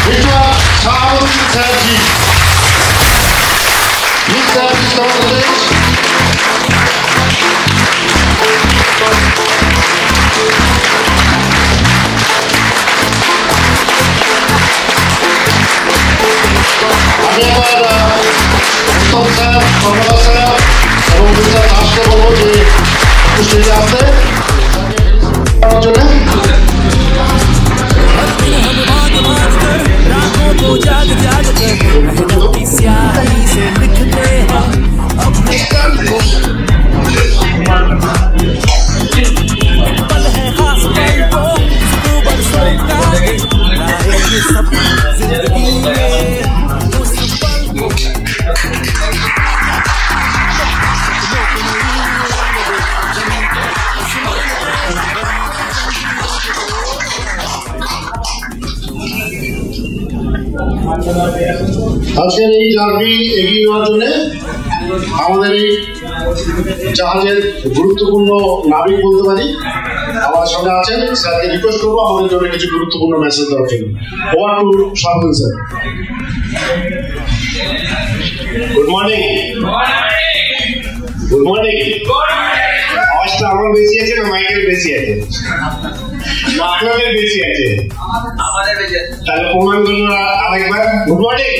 Mr. Shahabuddin Saabji. Please sir, please come on the stage. আমি আমার উত্তম sir, কমলা sir এবং mister দাসকে বলবো যে স্টেজে আসতে করার জন্য। আজকের এই জার্নি এগিয়ে নেওয়ার জন্য আমাদের এই জাহাজের গুরুত্বপূর্ণ নাবিক বলতে পারি আমার সঙ্গে আছেন। স্যারকে রিকোয়েস্ট করবো আমাদের জন্য কিছু গুরুত্বপূর্ণ মেসেজ দেওয়ার জন্য। Over to Shahabuddin sir. Good morning. Good morning. আওয়াজটা আমার বেশি আছে না মাইকেল বেশি আছে? আপনাদের বেশি আছে, তাহলে প্রমাণ করুন আরেকবার। Good morning.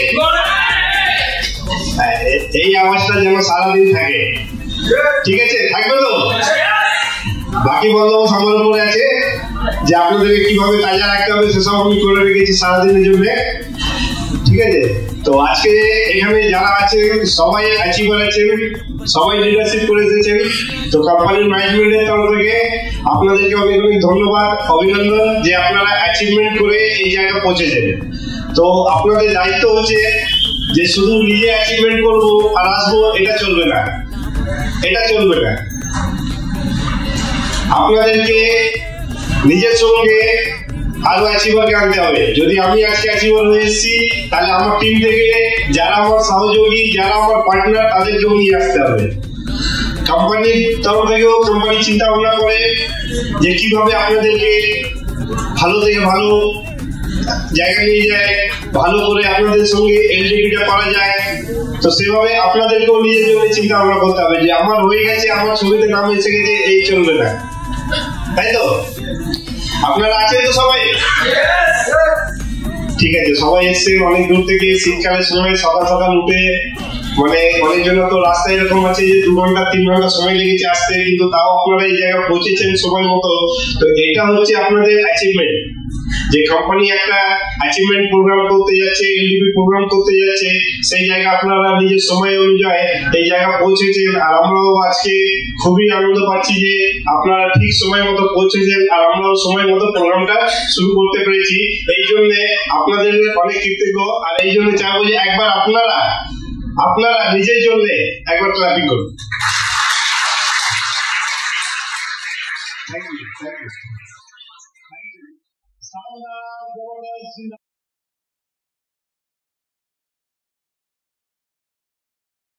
এই আওয়াজটা যেন সারাদিন থাকে, ঠিক আছে? থাকবে তো? বাকি বন্দোবস্ত আমার উপরে আছে যে আপনাদেরকে কিভাবে তাজা রাখতে হবে সেসব আমি করে রেখেছি সারাদিনের জন্য, ঠিক আছে? তো আজকে এখানে যারা আছে সবাই অ্যাচিভার আছেন, সবাই লিডারশিপ করে এসেছেন। তো কোম্পানির ম্যানেজমেন্টের তরফ থেকে আপনাদেরকে অনেক অনেক ধন্যবাদ, অভিনন্দন যে আপনারা অ্যাচিভমেন্ট করে এই জায়গায় পৌঁছেছেন। তো আপনাদের দায়িত্ব হচ্ছে যে শুধু নিজে অ্যাচিভমেন্ট করবো আর আসবো, এটা চলবে না, এটা চলবে না। আপনাদেরকে নিজের সঙ্গে আরো অ্যাচিভারকে আনতে হবে। যদি আমি আজকে অ্যাচিভার হয়ে এসেছি তাহলে আমার টিম থেকে যারা আমার সহযোগী, যারা আমার পার্টনার, তাদেরকেও নিয়ে আসতে হবে। কোম্পানির তরফ থেকেও কোম্পানি চিন্তা ভাবনা করে যে কিভাবে আপনাদেরকে ভালো থেকে ভালো জায়গায় নিয়ে যায়, ভালো করে আপনাদের সঙ্গে এলডিপিটা করা যায়। তো সেভাবে আপনাদেরকেও নিজের জন্য চিন্তা ভাবনা করতে হবে যে আমার হয়ে গেছে, আমার ছবিতে নাম এসে গেছে, এই চলবে না, তাই তো? আপনারা আছেন তো সবাই? ঠিক আছে, সবাই এসছেন অনেক দূর থেকে। শীতকালের সময় সকাল সকাল উঠে, মানে অনেকজন তো রাস্তায় এরকম আছে যে 2 ঘন্টা 3 ঘন্টা সময় লেগেছে আসতে, কিন্তু তাও আপনারা এই জায়গায় পৌঁছেছেন সময় মতো। তো এটা হচ্ছে আপনাদের অ্যাচিভমেন্ট, যে কোম্পানি একটা অ্যাচিভমেন্ট প্রোগ্রাম করতে যাচ্ছে, এলডিপি প্রোগ্রাম করতে যাচ্ছে, সেই জায়গা আপনারা নিজের সময় অনুযায়ী এই জায়গা পৌঁছেছেন। আর আমরাও আজকে খুবই আনন্দ পাচ্ছি যে আপনারা ঠিক সময় মতো পৌঁছেছেন, আর আমরাও সময় মতো প্রোগ্রামটা শুরু করতে পেরেছি। এই জন্য আপনাদের অনেক কৃতজ্ঞ। আর এই জন্য চাইবো যে একবার আপনারা নিজের জন্য একবার ক্লাপিং করুন। Thank you, thank you.